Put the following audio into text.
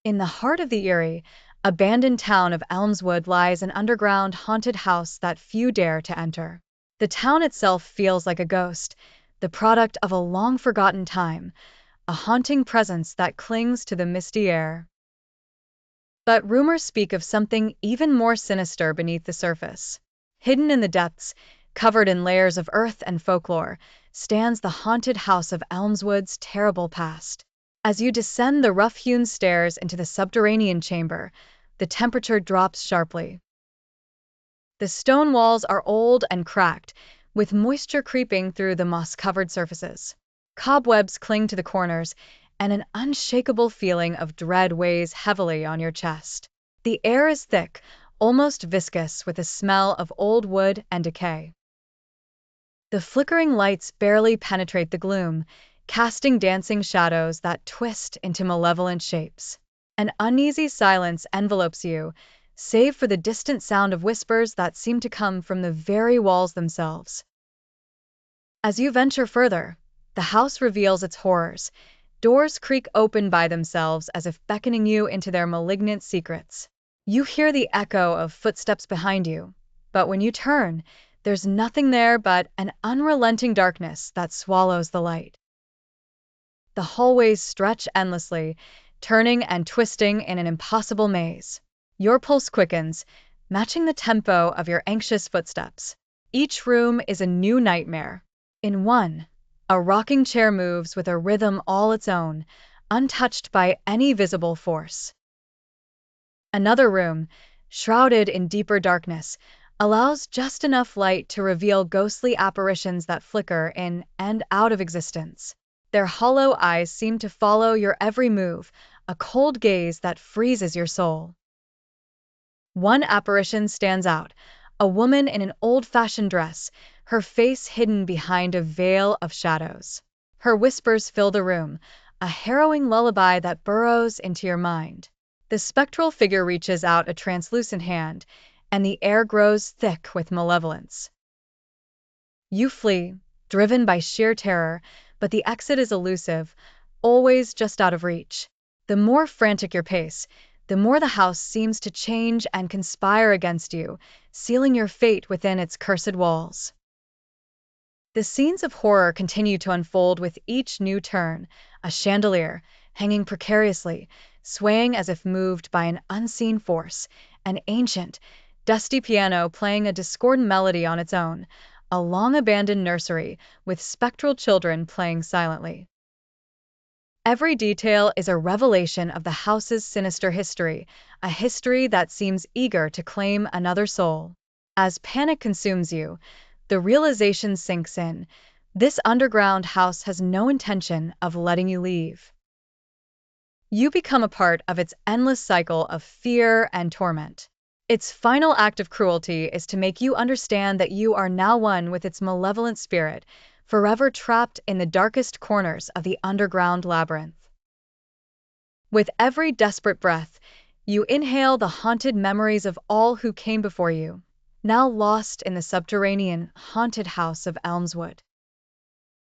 In the heart of the eerie, abandoned town of Elmswood lies an underground haunted house that few dare to enter. The town itself feels like a ghost, the product of a long-forgotten time, a haunting presence that clings to the misty air. But rumors speak of something even more sinister beneath the surface. Hidden in the depths, covered in layers of earth and folklore, stands the haunted house of Elmswood's terrible past. As you descend the rough-hewn stairs into the subterranean chamber, the temperature drops sharply. The stone walls are old and cracked, with moisture creeping through the moss-covered surfaces. Cobwebs cling to the corners, and an unshakable feeling of dread weighs heavily on your chest. The air is thick, almost viscous, with a smell of old wood and decay. The flickering lights barely penetrate the gloom, casting dancing shadows that twist into malevolent shapes. An uneasy silence envelopes you, save for the distant sound of whispers that seem to come from the very walls themselves. As you venture further, the house reveals its horrors. Doors creak open by themselves as if beckoning you into their malignant secrets. You hear the echo of footsteps behind you, but when you turn, there's nothing there but an unrelenting darkness that swallows the light. The hallways stretch endlessly, turning and twisting in an impossible maze. Your pulse quickens, matching the tempo of your anxious footsteps. Each room is a new nightmare. In one, a rocking chair moves with a rhythm all its own, untouched by any visible force. Another room, shrouded in deeper darkness, allows just enough light to reveal ghostly apparitions that flicker in and out of existence. Their hollow eyes seem to follow your every move, a cold gaze that freezes your soul. One apparition stands out, a woman in an old-fashioned dress, her face hidden behind a veil of shadows. Her whispers fill the room, a harrowing lullaby that burrows into your mind. The spectral figure reaches out a translucent hand, and the air grows thick with malevolence. You flee, driven by sheer terror, but the exit is elusive, always just out of reach. The more frantic your pace, the more the house seems to change and conspire against you, sealing your fate within its cursed walls. The scenes of horror continue to unfold with each new turn, a chandelier, hanging precariously, swaying as if moved by an unseen force, an ancient, dusty piano playing a discordant melody on its own, a long-abandoned nursery with spectral children playing silently. Every detail is a revelation of the house's sinister history, a history that seems eager to claim another soul. As panic consumes you, the realization sinks in: this underground house has no intention of letting you leave. You become a part of its endless cycle of fear and torment. Its final act of cruelty is to make you understand that you are now one with its malevolent spirit, forever trapped in the darkest corners of the underground labyrinth. With every desperate breath, you inhale the haunted memories of all who came before you, now lost in the subterranean, haunted house of Elmswood.